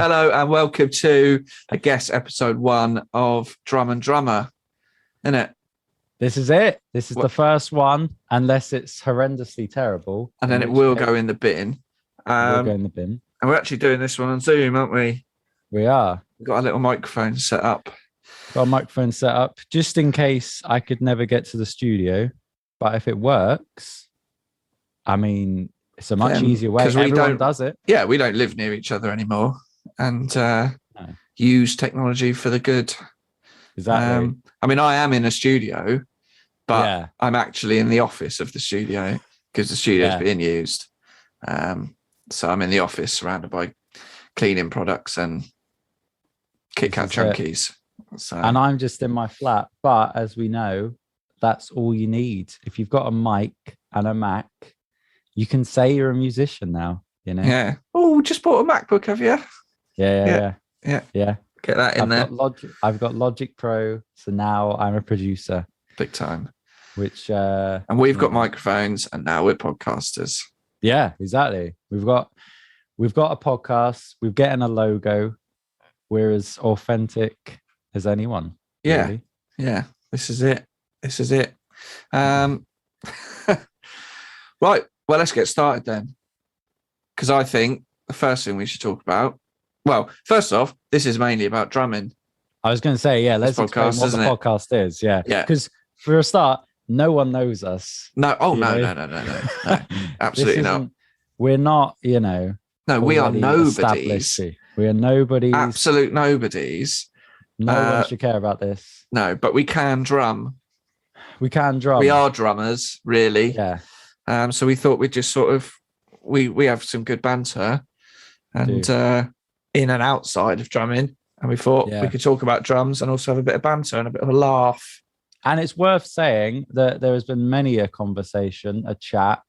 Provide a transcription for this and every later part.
Hello and welcome to, I guess, episode 1 of Drum and Drummer, isn't it? This is it. This is the first one, unless it's horrendously terrible. And then it will go in the bin. We'll go in the bin. And we're actually doing this one on Zoom, aren't we? We are. We've got a little microphone set up. Got a microphone set up just in case I could never get to the studio. But if it works, I mean, it's a much easier way. Everyone does it. Yeah, we don't live near each other anymore and use technology for the good. Exactly. I mean, I am in a studio, but I'm actually in the office of the studio because the studio is being used. So I'm in the office surrounded by cleaning products and Kit Kat Chunkies. So. And I'm just in my flat. But as we know, that's all you need. If you've got a mic and a Mac, you can say you're a musician now, you know? Yeah. Oh, just bought a MacBook, have you? Yeah. Get that in there. I've got Logic Pro, so now I'm a producer. Big time. Which and we've got microphones, and now we're podcasters. Yeah, exactly. We've got a podcast. We're getting a logo. We're as authentic as anyone. Yeah, really. Yeah. This is it. Right. Well, let's get started then, because I think the first thing we should talk about. Well, first off, this is mainly about drumming. I was going to say, let's explain what the podcast is. Yeah. Because for a start, no one knows us. No. Oh, no. Absolutely not. We're not, No, we are nobodies. We are nobodies. Absolute nobodies. No one should care about this. No, but we can drum. We can drum. We are drummers, really. Yeah. So we thought we'd just sort of, we have some good banter and in and outside of drumming. And we thought we could talk about drums and also have a bit of banter and a bit of a laugh. And it's worth saying that there has been many a conversation, a chat,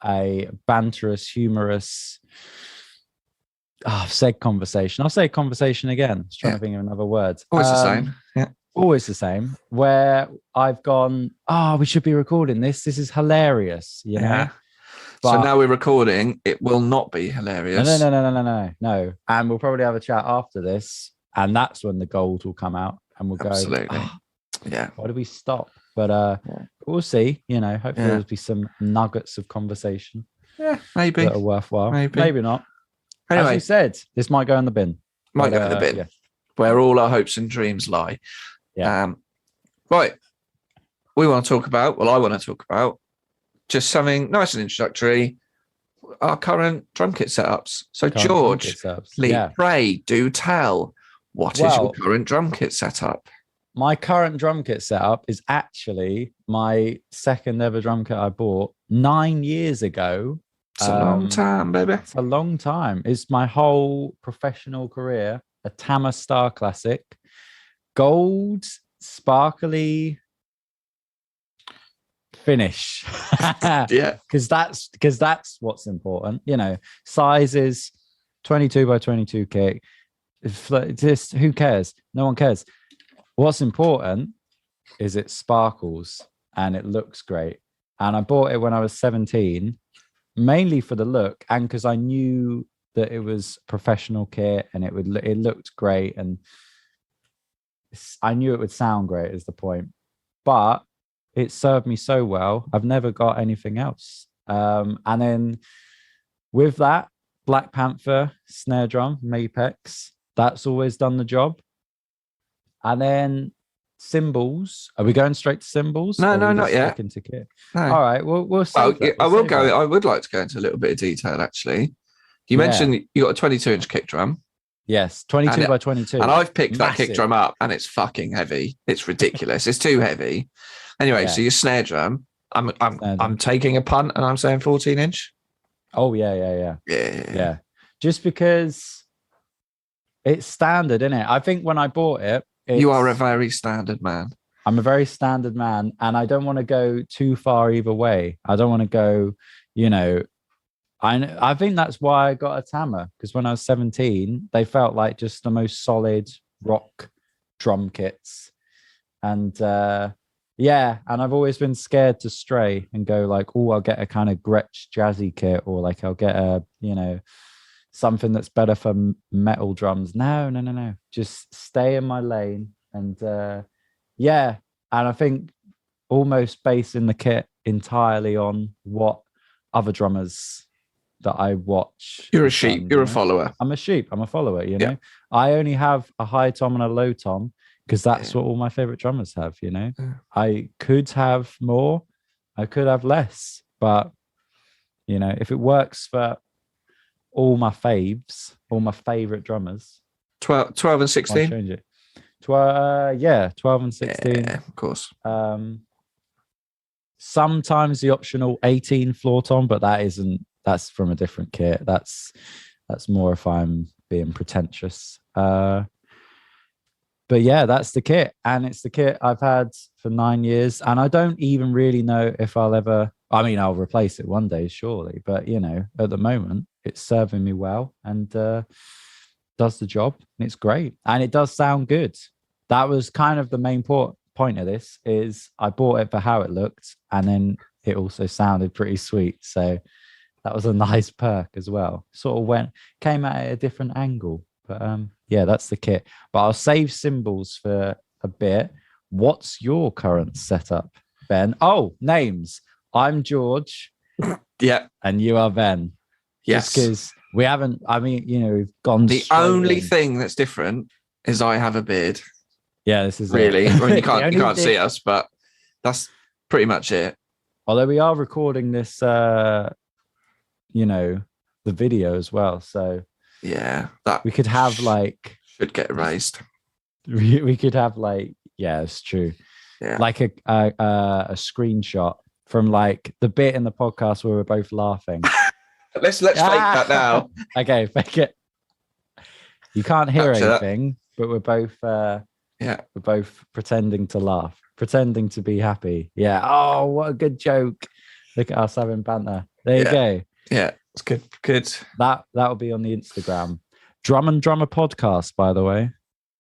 a banterous, humorous, I've said conversation. I'll say conversation again. I was trying to think of another word. Always the same. Yeah. Always the same. Where I've gone, we should be recording this. This is hilarious, you know? Yeah. But, so now we're recording. It will not be hilarious. No. And we'll probably have a chat after this. And that's when the gold will come out. And we'll go, why do we stop? But we'll see. Hopefully there'll be some nuggets of conversation. Yeah, maybe. That are worthwhile. Maybe not. Anyway, as you said, this might go in the bin. Might go in the bin, where all our hopes and dreams lie. Yeah. Right. I want to talk about just something nice and introductory, our current drum kit setups. So, George, pray, do tell, what is your current drum kit setup? My current drum kit setup is actually my second ever drum kit I bought 9 years ago. It's a long time, baby. It's a long time. It's my whole professional career. A Tama Star Classic. Gold, sparkly finish. Yeah. Because that's what's important. Sizes, 22 by 22 kick. Just who cares? No one cares. What's important is it sparkles and it looks great. And I bought it when I was 17. Mainly for the look and because I knew that it was professional kit and it looked great and I knew it would sound great is the point. But it served me so well. I've never got anything else. And then with that, Black Panther snare drum, Mapex, that's always done the job. And then cymbals. Are we going straight to cymbals? No, not yet. Into kit? No. All right, we'll see. I would like to go into a little bit of detail, actually. You mentioned you got a 22-inch kick drum. Yes, 22 by 22. And I've picked that kick drum up, and it's fucking heavy. It's ridiculous. It's too heavy. Anyway, so your snare drum, I'm taking a punt, and I'm saying 14-inch. Oh yeah. Just because it's standard, isn't it? I think when I bought it. You are a very standard man. I'm a very standard man, and I don't want to go too far either way. I don't want to go, I think that's why I got a Tama, because when I was 17, they felt like just the most solid rock drum kits. And and I've always been scared to stray and go like, I'll get a kind of Gretsch jazzy kit, or like I'll get a, something that's better for metal drums. No. Just stay in my lane. And and I think almost basing the kit entirely on what other drummers that I watch. You're a sheep. You're a follower. I'm a sheep. I'm a follower. You know, I only have a high tom and a low tom because that's what all my favorite drummers have. You know, I could have more, I could have less, but you know, if it works for all my faves, all my favorite drummers, 12 and 16. I'll change it. 12 and 16. Yeah, of course. Sometimes the optional 18 floor tom, but that's from a different kit. That's more if I'm being pretentious. But yeah, that's the kit, and it's the kit I've had for 9 years, and I don't even really know if I'll ever. I mean, I'll replace it one day, surely, but you know, at the moment, it's serving me well and does the job, and it's great, and it does sound good. That was kind of the main point of this. Is I bought it for how it looked, and then it also sounded pretty sweet. So that was a nice perk as well. Sort of came at it a different angle, but yeah, that's the kit. But I'll save cymbals for a bit. What's your current setup, Ben? Oh, names. I'm George. Yeah. And you are Ben. Yes. Because we haven't, I mean, you know, we've gone. The only thing that's different is I have a beard. Yeah, this is really. I mean, you can't see us, but that's pretty much it. Although we are recording this, you know, the video as well. So yeah, that we could have like should get erased. We could have like, yeah, it's true. Yeah, like a screenshot from like the bit in the podcast where we're both laughing. let's fake that now. Okay, fake it. You can't hear anything, but we're both we're both pretending to laugh, pretending to be happy. Yeah. Oh, what a good joke. Look at us having banter. There you go. Yeah, it's good. Good. That'll be on the Instagram. Drum and Drummer podcast, by the way.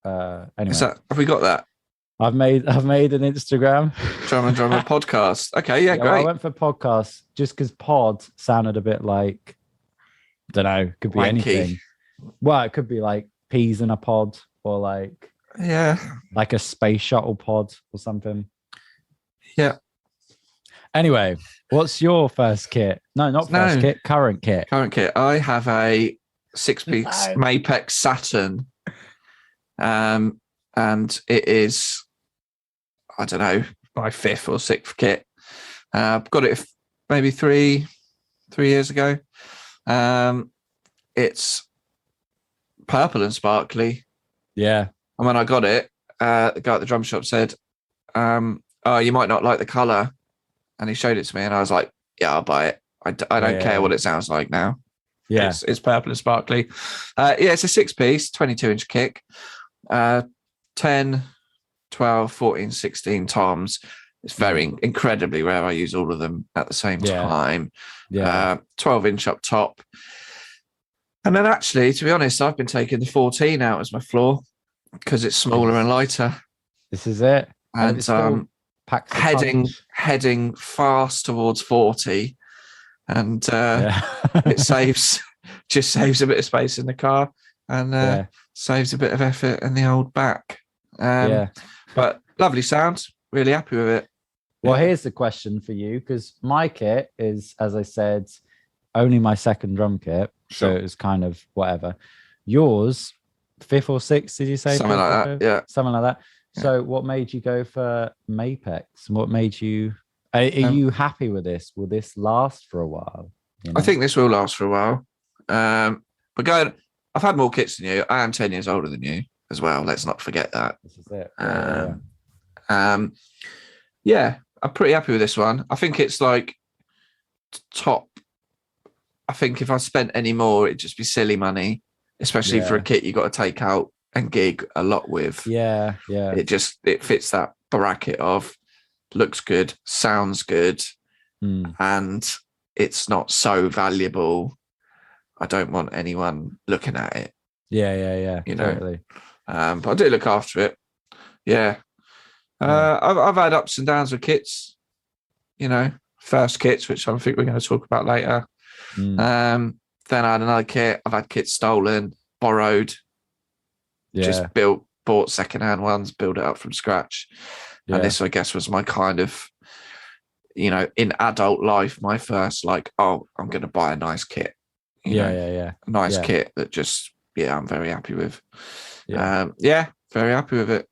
Anyway. Have we got that? I've made an Instagram. Drum and Drummer podcast. Okay, yeah, great. Well, I went for podcast just because pod sounded a bit like, don't know, could be anything. Well, it could be like peas in a pod, or like like a space shuttle pod or something. Yeah. Anyway, what's your first kit? No, not first kit. Current kit. Current kit. I have a 6-piece Mapex Saturn, and it is, I don't know, my 5th or 6th kit. Got it maybe three years ago. It's purple and sparkly. Yeah. And when I got it, the guy at the drum shop said, "Oh, you might not like the color." And he showed it to me, and I was like, "Yeah, I'll buy it. I don't care what it sounds like now." Yeah, it's purple and sparkly. It's a 6-piece, 22-inch kick, 10, 12, 14, 16 toms. It's very incredibly rare. I use all of them at the same time. Yeah, 12-inch up top. And then actually, to be honest, I've been taking the 14 out as my floor because it's smaller and lighter. This is it. And heading fast towards 40, and it saves a bit of space in the car, and saves a bit of effort in the old back. But lovely sound. Really happy with it. Well, here's the question for you, because my kit is, as I said, only my second drum kit, so it's kind of whatever. Yours, 5th or 6th? Did you say something like that? Yeah, something like that. So what made you go for Mapex? And what made you... Are you happy with this? Will this last for a while? You know? I think this will last for a while. But I've had more kits than you. I am 10 years older than you as well. Let's not forget that. This is it. I'm pretty happy with this one. I think it's like top. I think if I spent any more, it'd just be silly money, especially for a kit you got to take out and gig a lot with. Yeah. It fits that bracket of looks good, sounds good, and it's not so valuable. I don't want anyone looking at it. Yeah. You totally. But I do look after it. Yeah. I've had ups and downs with kits, you know, first kits, which I think we're going to talk about later. Then I had another kit. I've had kits stolen, borrowed, just bought secondhand ones, build it up from scratch. Yeah. And this, I guess, was my kind of, in adult life, my first like, oh, I'm going to buy a nice kit. A nice kit that just, I'm very happy with. Yeah. Very happy with it.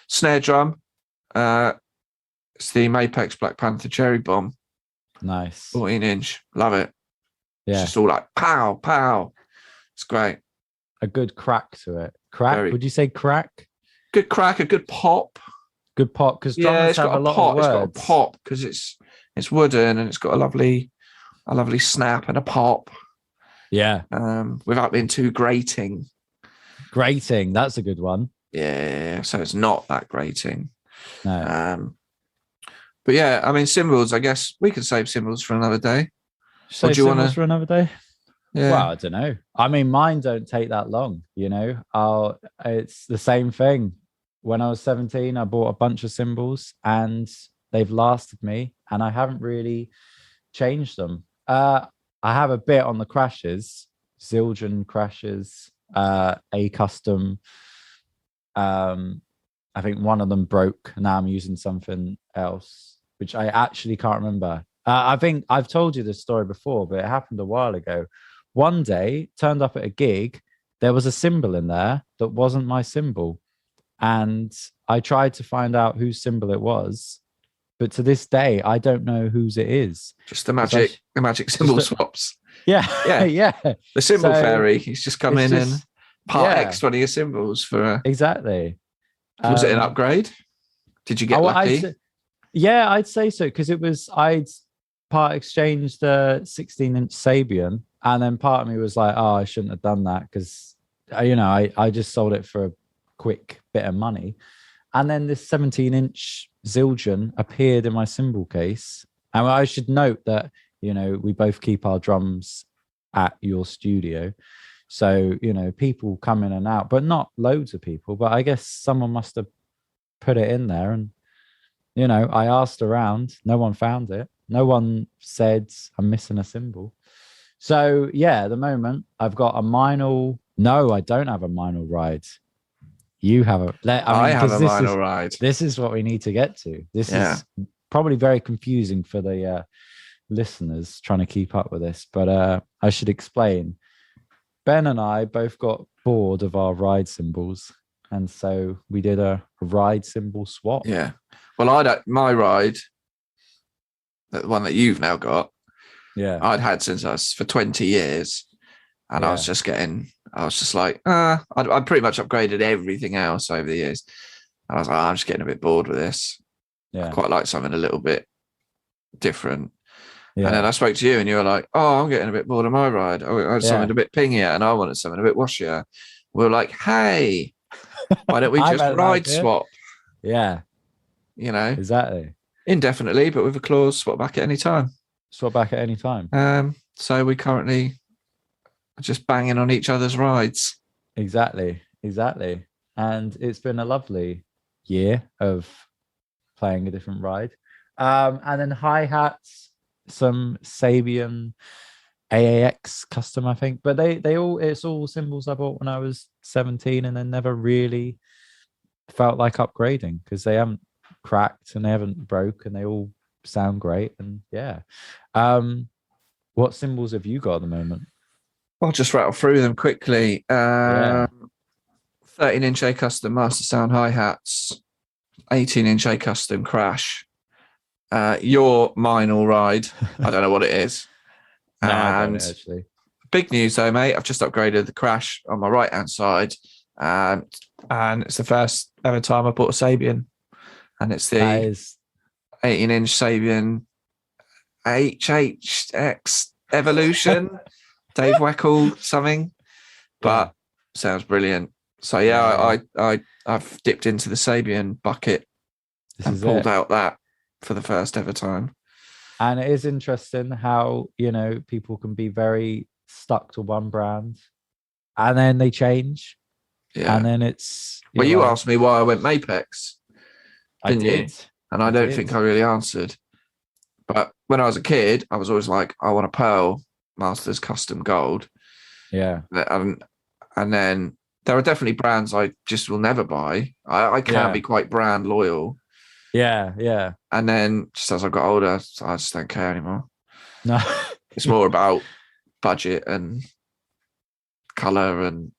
Snare drum. It's the Mapex Black Panther Cherry Bomb. Nice. 14-inch. Love it. Yeah. It's just all like pow, pow. It's great. A good crack to it. Crack? Would you say crack? Good crack, a good pop. Good pop, because drummers have a lot of words. It's got a pop because it's wooden and it's got a lovely snap and a pop. Yeah. Without being too grating. Grating, that's a good one. Yeah, so it's not that grating. No. But yeah, I mean, cymbals, I guess we can save cymbals for another day. Save cymbals for another day? Yeah. Well, I don't know. I mean, mine don't take that long, It's the same thing. When I was 17, I bought a bunch of cymbals and they've lasted me and I haven't really changed them. I have a bit on the crashes, Zildjian crashes, a custom. I think one of them broke. Now I'm using something else, which I actually can't remember. I think I've told you this story before, but it happened a while ago. One day, turned up at a gig, there was a cymbal in there that wasn't my cymbal. And I tried to find out whose cymbal it was. But to this day, I don't know whose it is. Just the magic cymbal swaps. Yeah. Yeah. The cymbal fairy. He's just come in and part X one of your cymbals for exactly. Was it an upgrade? Did you get lucky? I'd say so, because I'd part exchanged the 16-inch Sabian, and then part of me was like, oh, I shouldn't have done that because I just sold it for a quick bit of money. And then this 17-inch Zildjian appeared in my cymbal case. And I should note that, we both keep our drums at your studio. So, people come in and out, but not loads of people. But I guess someone must have put it in there. And, I asked around. No one found it. No one said I'm missing a cymbal. So, at the moment, I've got a Meinl. No, I don't have a Meinl ride. You have a... I have a Meinl ride. This is what we need to get to. This is probably very confusing for the listeners trying to keep up with this. But I should explain. Ben and I both got bored of our ride cymbals, and so we did a ride cymbal swap. Yeah. Well, my ride, the one that you've now got, I'd had since I was for 20 years, and I was just like, I'd pretty much upgraded everything else over the years. I was like, I'm just getting a bit bored with this. I quite like something a little bit different. Yeah. And then I spoke to you and you were like, oh, I'm getting a bit bored of my ride. I had something a bit pingier and I wanted something a bit washier. We were like, hey, why don't we just ride swap? Yeah. Exactly. Indefinitely, but with a clause, swap back at any time. Swap back at any time. So we currently are just banging on each other's rides. Exactly. And it's been a lovely year of playing a different ride. And then hi-hats, some Sabian AAX custom, I think, but it's all cymbals I bought when I was 17 and then never really felt like upgrading because they haven't cracked and they haven't broke and they all sound great. And what cymbals have you got at the moment? I'll just rattle through them quickly. 13-inch A custom Master Sound hi-hats, 18-inch A custom Crash. Your Meinl ride, I don't know what it is. No, I don't actually. Big news though, mate. I've just upgraded the Crash on my right-hand side, and it's the first ever time I bought a Sabian, and it's the 18-inch Sabian HHX Evolution, Dave Weckl something, but sounds brilliant. So I've dipped into the Sabian bucket and pulled out that for the first ever time. And it is interesting how, people can be very stuck to one brand and then they change. Yeah. And then it's... You asked me why I went Mapex, didn't you? And I don't think I really answered. But when I was a kid, I was always like, I want a Pearl. Masters Custom Gold. Yeah. And then there are definitely brands I just will never buy. I can be quite brand loyal. Yeah, yeah. And then just as I got older, I just don't care anymore. No. It's more about budget and colour and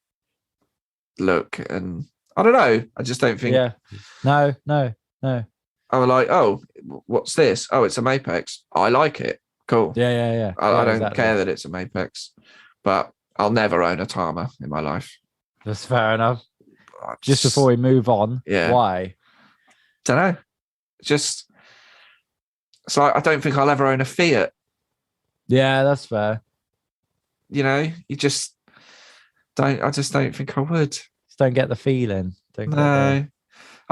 look, and I don't know. I just don't think. Yeah. No. I was like, oh, what's this? Oh, it's a Mapex. I like it. Cool. Yeah. I don't care that it's a Mapex, but I'll never own a Tama in my life. That's fair enough. Just before we move on, why? Don't know. Just it's like I don't think I'll ever own a Fiat. Yeah, that's fair. You know, you just don't. I just don't think I would. Just don't get the feeling. I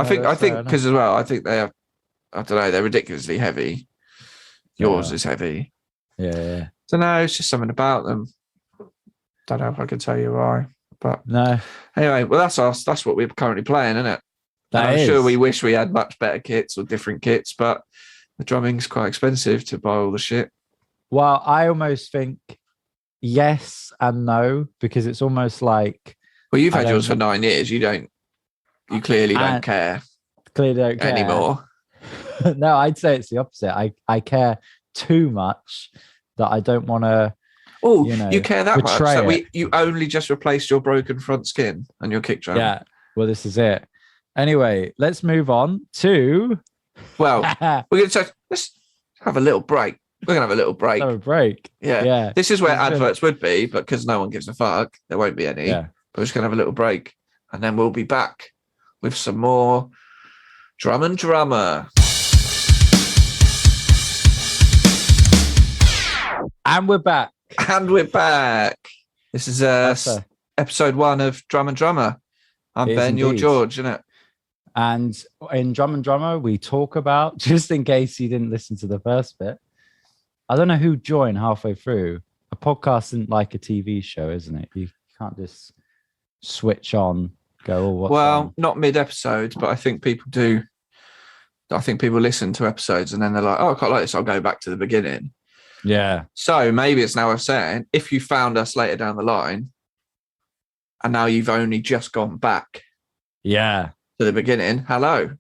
think because as well, I think they are. I don't know. They're ridiculously heavy. Yours is heavy. Yeah. Don't know. It's just something about them. Don't know if I can tell you why. But no. Anyway, well, that's us. That's what we're currently playing, isn't it? I'm sure we wish we had much better kits or different kits, but the drumming's quite expensive to buy all the shit. Well, I almost think yes and no, because it's almost like. Well, you've had yours for 9 years. You clearly don't care. Clearly don't care anymore. No, I'd say it's the opposite. I care too much that I don't want to. Oh, you care that much? So you only just replaced your broken front skin and your kick drum. Yeah. Well, this is it. Anyway, let's move on to. Well, let's have a little break. We're gonna have a little break. Have a break. Yeah. This is where adverts would be, but because no one gives a fuck, there won't be any. Yeah. But we're just gonna have a little break, and then we'll be back with some more Drum and Drummer. And we're back. This is episode 1 of Drum and Drummer. I'm Ben, you're George, isn't it? And in Drum and Drummer, we talk about, just in case you didn't listen to the first bit, I don't know who joined halfway through. A podcast isn't like a TV show, isn't it? You can't just switch on, go, what's on? Not mid-episode, but I think people do. I think people listen to episodes and then they're like, oh, I quite like this. I'll go back to the beginning. Yeah. So maybe it's now worth saying, if you found us later down the line and now you've only just gone back to the beginning, hello.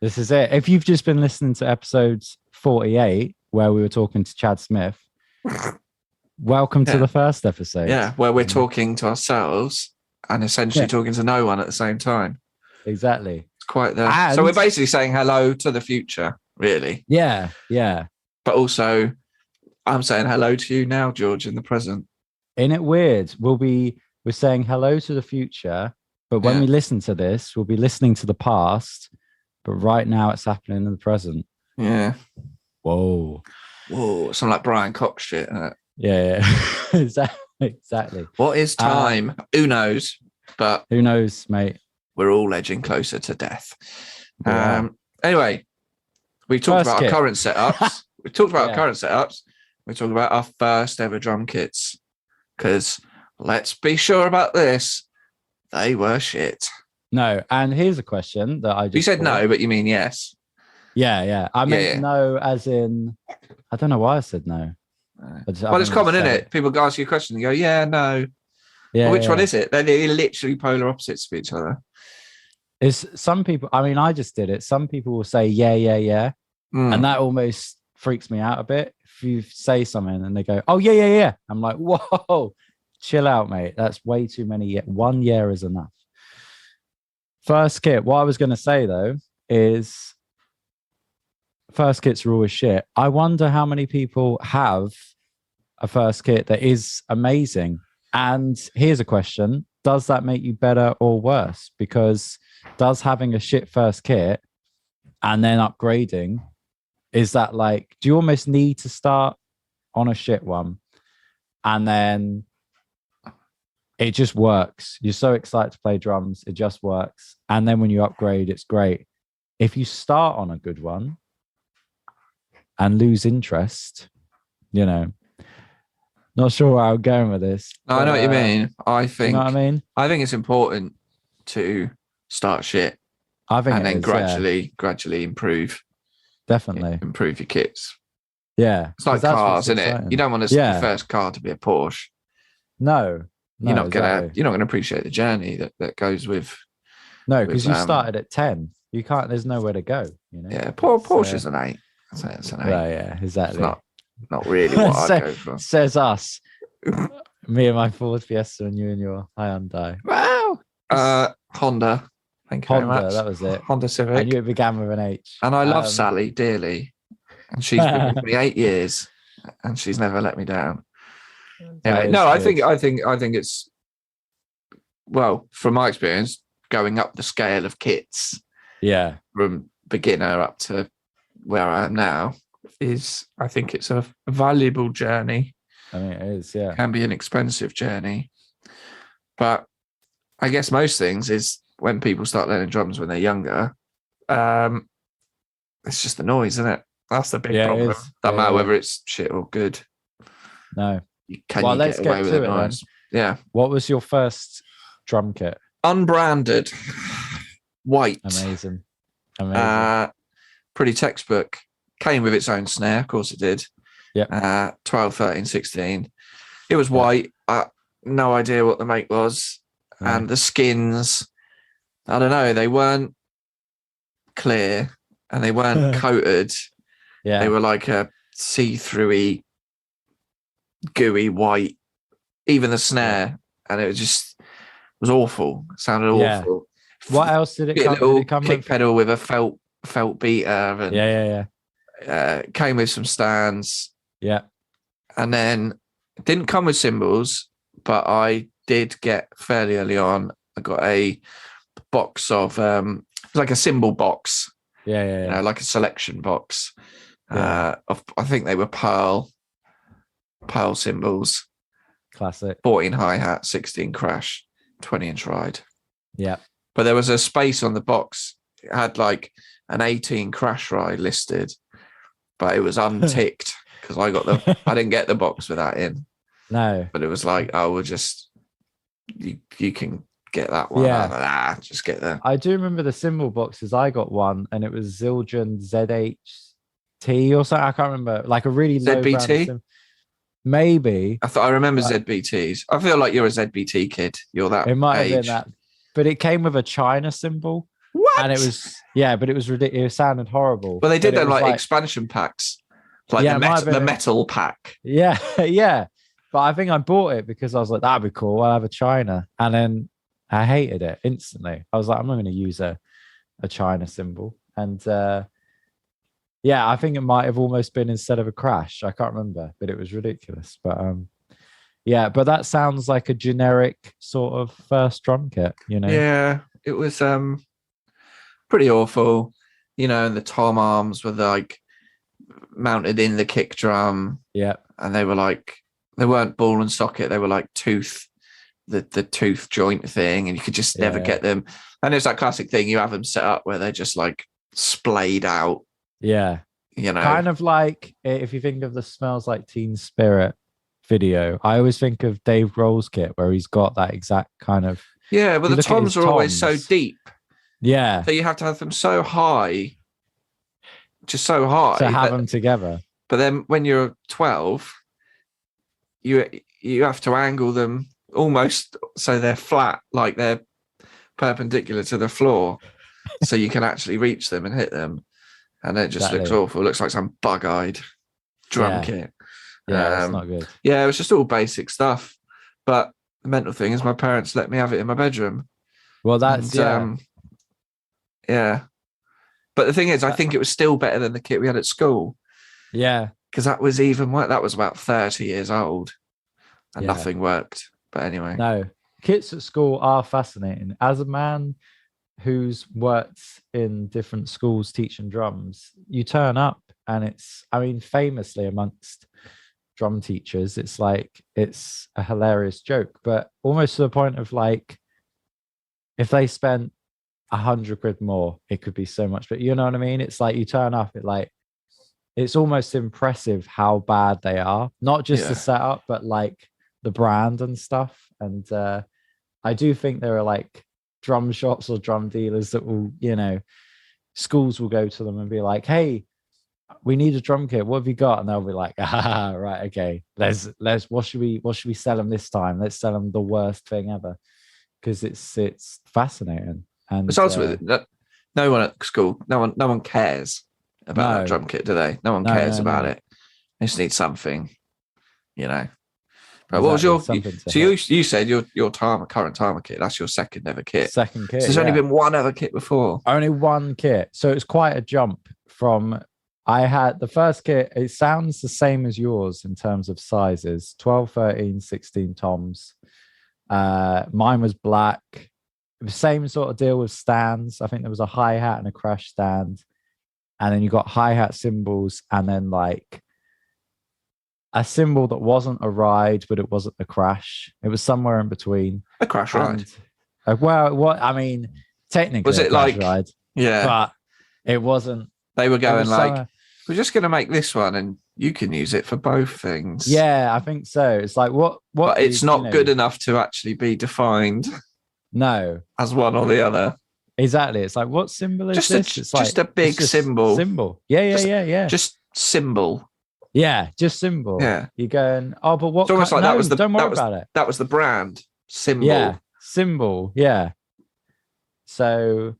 This is it. If you've just been listening to episodes 48, where we were talking to Chad Smith, welcome to the first episode. Yeah, where we're talking to ourselves and essentially talking to no one at the same time. Exactly. It's quite the... So we're basically saying hello to the future, really. Yeah. But also... I'm saying hello to you now, George, in the present. Isn't it weird? We're saying hello to the future, but when we listen to this, we'll be listening to the past, but right now it's happening in the present. Yeah. Whoa. Something like Brian Cox shit, isn't it? Yeah. Exactly. What is time? Who knows? But who knows, mate? We're all edging closer to death. Anyway, we talked about our current setups. We talked about our current setups. We talk about our first ever drum kits, because let's be sure about this, they were shit. No, and here's a question that I just... You said no, but you mean yes. Yeah. I meant no as in... I don't know why I said no. Well, it's common, isn't it? People ask you a question and you go, yeah, no. Yeah. Which one is it? They're literally polar opposites of each other. It's some people... I mean, I just did it. Some people will say, yeah. And that almost freaks me out a bit. If you say something and they go, oh, yeah. I'm like, whoa, chill out, mate. That's way too many. 1 year is enough. First kit. What I was going to say, though, is first kits are always shit. I wonder how many people have a first kit that is amazing. And here's a question. Does that make you better or worse? Because does having a shit first kit and then upgrading... Is that like, do you almost need to start on a shit one and then it just works? You're so excited to play drums, it just works. And then when you upgrade, it's great. If you start on a good one and lose interest, not sure where I'm going with this. No, I know what you mean. I think, you know what I mean? I think it's important to start shit. I think and then gradually improve. Definitely Improve your kits. Yeah. It's like cars, isn't it? You don't want your first car to be a Porsche. No, you're not gonna appreciate the journey that goes with. No, because you started at 10. You can't. There's nowhere to go. Yeah, Porsche's an 8. I'd say it's an 8. Yeah, exactly. It's not really what I go for. Says us. Me and my Ford Fiesta, and you and your Hyundai. Wow. Honda. Thank you very much. That was it. Honda Civic. I knew it began with an H. And I love Sally dearly, and she's been with me 8 years, and she's never let me down. Anyway, no, I think it's, well, from my experience, going up the scale of kits, from beginner up to where I am now, I think it's a valuable journey. I mean, it is, yeah. It can be an expensive journey, but I guess most things is when people start learning drums when they're younger, it's just the noise, isn't it? That's the big problem. Doesn't matter whether it's shit or good. No. Let's get away with it noise? Yeah. What was your first drum kit? Unbranded, white. Amazing. Pretty textbook. Came with its own snare, of course it did. Yeah. 12, 13, 16. It was white. No idea what the make was. And the skins, I don't know, they weren't clear and they weren't coated. Yeah. They were like a see-through-y, gooey white. Even the snare, and it was awful. It sounded awful. What else did it come? A little kick pedal with a felt beater. And, came with some stands. Yeah. And then it didn't come with cymbals, but I did get fairly early on. I got a box of like a cymbal box. Yeah. Like a selection box. I think they were pearl cymbals. Classic. 14 hi-hat, 16 crash, 20-inch ride. Yeah. But there was a space on the box. It had like an 18 crash ride listed, but it was unticked because I didn't get the box with that in. No. But it was like, we'll just, you can get that one. Yeah. Just get that. I do remember the cymbal boxes. I got one and it was Zildjian ZHT or something. I can't remember. Like a really low ZBT? Maybe. I remember ZBTs. I feel like you're a ZBT kid. You're that. It might age. have been that, but it came with a China cymbal. What? And it was but it was ridiculous. It sounded horrible. But they did them like expansion packs, like the metal pack. Yeah, yeah. But I think I bought it because I was like, that'd be cool. I'll have a China, and then I hated it instantly. I was like, I'm not going to use a China cymbal, and I think it might have almost been instead of a crash. I can't remember, but it was ridiculous. But but that sounds like a generic sort of first drum kit, Yeah, it was pretty awful, and the tom arms were like mounted in the kick drum. Yeah. And they were like, they weren't ball and socket, they were like the tooth joint thing, and you could just never get them. And it's that classic thing, you have them set up where they're just like splayed out. Yeah. Kind of like if you think of the Smells Like Teen Spirit video, I always think of Dave Grohl's kit where he's got that exact kind of. Yeah, but the toms are always so deep. Yeah. So you have to have them so high, just so high. To have them together. But then when you're 12, you have to angle them almost so they're flat, like they're perpendicular to the floor, so you can actually reach them and hit them. And it just looks awful. It looks like some bug-eyed drum kit. Yeah, it's not good. Yeah, it was just all basic stuff. But the mental thing is my parents let me have it in my bedroom. Well, that's, yeah. But the thing is, I think it was still better than the kit we had at school. Yeah. Because that was about 30 years old and nothing worked. But anyway. No, kits at school are fascinating. As a man who's worked in different schools teaching drums, you turn up and famously amongst drum teachers, it's a hilarious joke, but almost to the point of like, if they spent 100 quid more, it could be so much, but you know what I mean? It's like you turn up, it's almost impressive how bad they are, not just the setup, but like the brand and stuff. And I do think there are like drum shops or drum dealers that will, schools will go to them and be like, hey, we need a drum kit. What have you got? And they'll be like, ah, right, okay. Let's what should we sell them this time? Let's sell them the worst thing ever. Because it's fascinating. And it's ultimately no one at school, no one cares about that drum kit, do they? No one cares about it. They just need something, you know. But what was your? So you said your current timer kit. That's your second ever kit. Second kit. So there's only been one other kit before. Only one kit. So it's quite a jump from. I had the first kit. It sounds the same as yours in terms of sizes: 12, 13, 16 toms. Mine was black. The same sort of deal with stands. I think there was a hi-hat and a crash stand, and then you got hi-hat cymbals, and then like a cymbal that wasn't a ride, but it wasn't a crash. It was somewhere in between. A crash ride. Well, what I mean, technically, was it like ride? Yeah, but it wasn't. They were going like, we're just going to make this one, and you can use it for both things. Yeah, I think so. It's like what? But it's not good enough to actually be defined. No, as one or the other. Exactly. It's like, what symbol is this? It's just a big symbol. Symbol. Yeah. Just symbol. Yeah, just symbol. Yeah. You're going, oh, but what? It's almost like that was don't worry about it. That was the brand symbol. Yeah, symbol. Yeah. So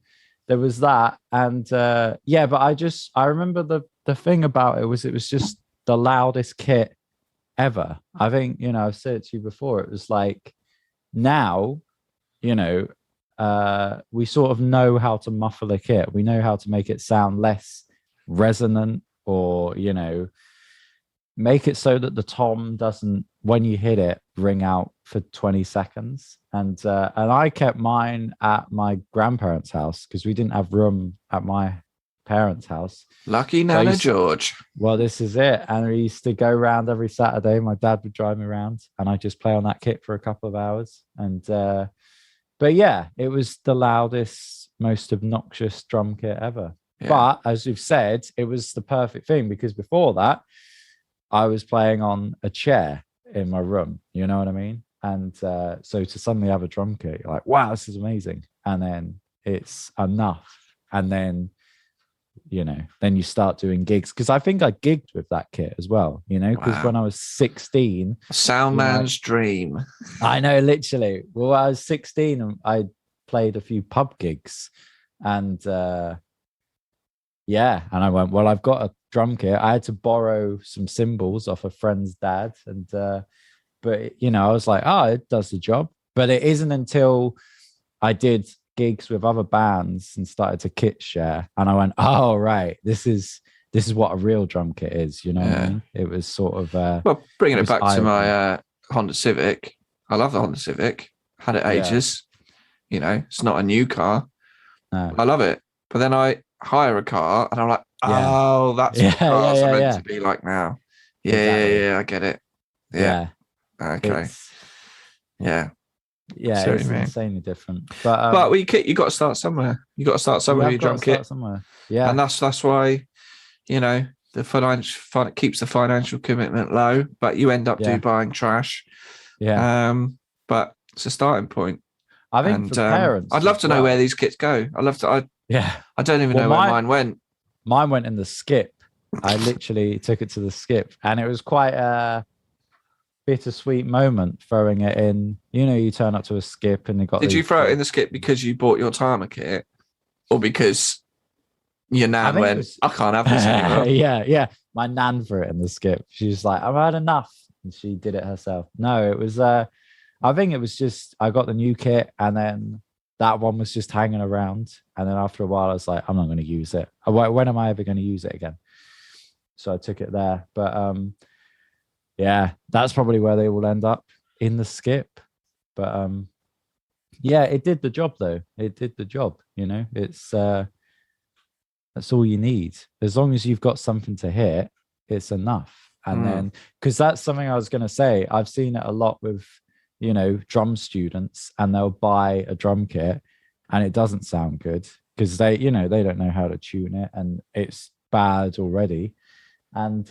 there was that, and but I remember the thing about it was just the loudest kit ever. I think I've said it to you before. It was like now, we sort of know how to muffle a kit. We know how to make it sound less resonant, or make it so that the tom doesn't, when you hit it, ring out for 20 seconds. And I kept mine at my grandparents' house because we didn't have room at my parents' house. Lucky Nana George. Well, this is it. And we used to go around every Saturday. My dad would drive me around, and I just play on that kit for a couple of hours. And but yeah, it was the loudest, most obnoxious drum kit ever. Yeah. But as you've said, it was the perfect thing, because before that, I was playing on a chair in my room. You know what I mean? And so to suddenly have a drum kit, you're like, wow, this is amazing. And then it's enough. And then, then you start doing gigs. Because I think I gigged with that kit as well, because when I was 16. Sound man's dream. I know, literally. Well, I was 16 and I played a few pub gigs. And and I went, well, I've got a drum kit. I had to borrow some cymbals off a friend's dad. And but I was like, oh, it does the job. But it isn't until I did gigs with other bands and started to kit share, and I went, oh right, this is what a real drum kit is. What I mean? It was sort of well, bringing it back to my Honda Civic. I love the Honda Civic. Had it ages. It's not a new car. No. I love it. But then I hire a car, and I'm like, oh, that's what cars are meant to be like now. Yeah, I get it. Yeah. Okay. Yeah, it's insanely different. But you got to start somewhere. You got to start somewhere with your drum kit. Somewhere. Yeah, and that's why, the financial keeps the financial commitment low, but you end up buying trash. Yeah. But it's a starting point. I think for parents, I'd love to know where these kits go. I don't even know where mine went. Mine went in the skip. I literally took it to the skip, and it was quite a bittersweet moment throwing it in. You turn up to a skip and they got. Did you throw it in the skip because you bought your timer kit, or because your nan went, I can't have this anymore? Yeah. My nan threw it in the skip. She was like, I've had enough, and she did it herself. No, it was. I think it was just I got the new kit, and then that one was just hanging around, and then after a while, I was like, I'm not going to use it. When am I ever going to use it again? So I took it there, but yeah, that's probably where they will end up, in the skip. But it did the job though. It did the job. It's that's all you need. As long as you've got something to hit, it's enough. And then, because that's something I was going to say, I've seen it a lot with drum students, and they'll buy a drum kit and it doesn't sound good because they don't know how to tune it, and it's bad already, and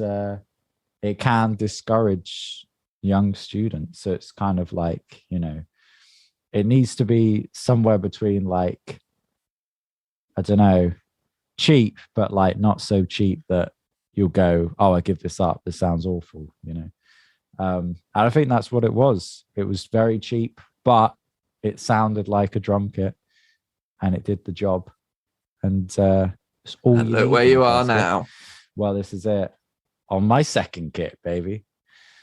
it can discourage young students. So it's kind of like, it needs to be somewhere between, like, I don't know, cheap, but like not so cheap that, you'll go, oh, I give this up. This sounds awful, And I think that's what it was. It was very cheap, but it sounded like a drum kit, and it did the job. And it's all. And look where you are now. Kit. Well, this is it on my second kit, baby.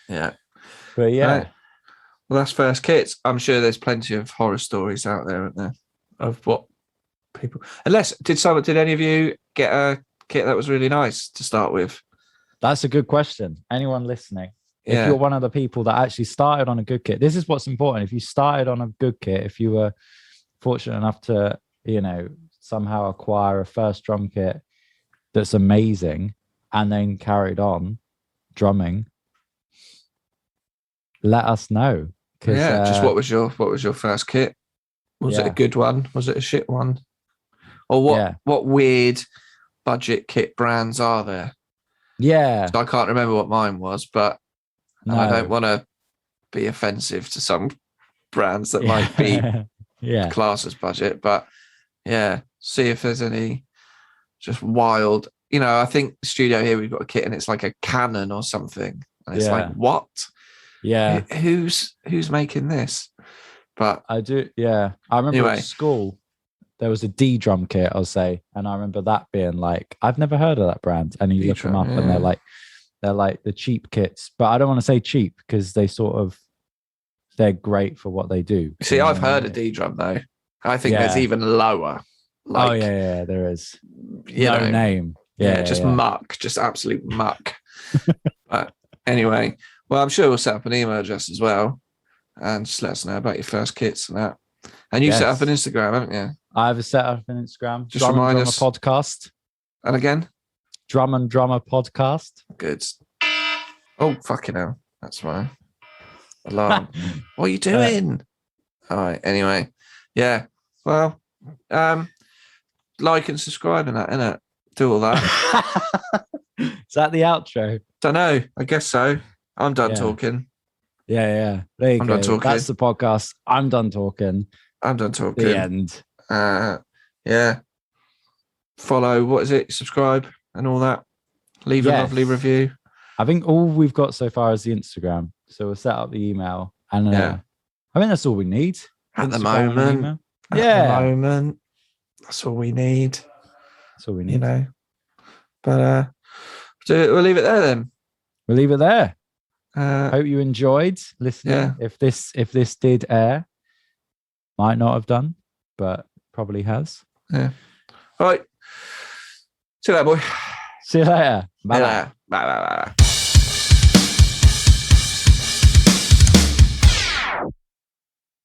Yeah, but yeah. Right. Well, that's first kits. I'm sure there's plenty of horror stories out there, aren't there? Of what people. Did any of you get a kit that was really nice to start with? That's a good question. Anyone listening, if you're one of the people that actually started on a good kit, this is what's important. If you started on a good kit, if you were fortunate enough to, somehow acquire a first drum kit that's amazing and then carried on drumming, let us know. Just what was your first kit? Was it a good one? Was it a shit one? Or what weird budget kit brands are there? Yeah. So I can't remember what mine was, but I don't want to be offensive to some brands that might be classed as budget, but see if there's any just wild. I think the studio here, we've got a kit and it's like a Canon or something. And it's like, what? Yeah. Who's making this? But I do. Yeah. I remember at school, there was a D drum kit, I'll say. And I remember that being like, I've never heard of that brand. And you look them up and they're like the cheap kits, but I don't want to say cheap because they're great for what they do. See, I've heard of D drum though. I think there's even lower. There is. No name. Just muck, just absolute muck. But anyway, well, I'm sure we'll set up an email address as well, and just let us know about your first kits and that. And you set up an Instagram, haven't you? I've set up an Instagram. Just remind us. Podcast. And again, Drum and Drummer Podcast. Good. Oh, fucking hell! That's my alarm. What are you doing? All right. Anyway, well, like and subscribe and that, innit? Do all that. Is that the outro? Don't know. I guess so. I'm done talking. Yeah. There you go. Done talking. That's the podcast. I'm done talking. The end. Follow. What is it? Subscribe and all that. Leave a lovely review. I think all we've got so far is the Instagram. So we'll set up the email. And I think that's all we need. At the moment. That's all we need. That's all we need. But we'll leave it there then. We'll leave it there. Hope you enjoyed listening. Yeah. If this did air, might not have done, but probably has. Yeah. All right. See you later, boy. See you later. Bye. Bye.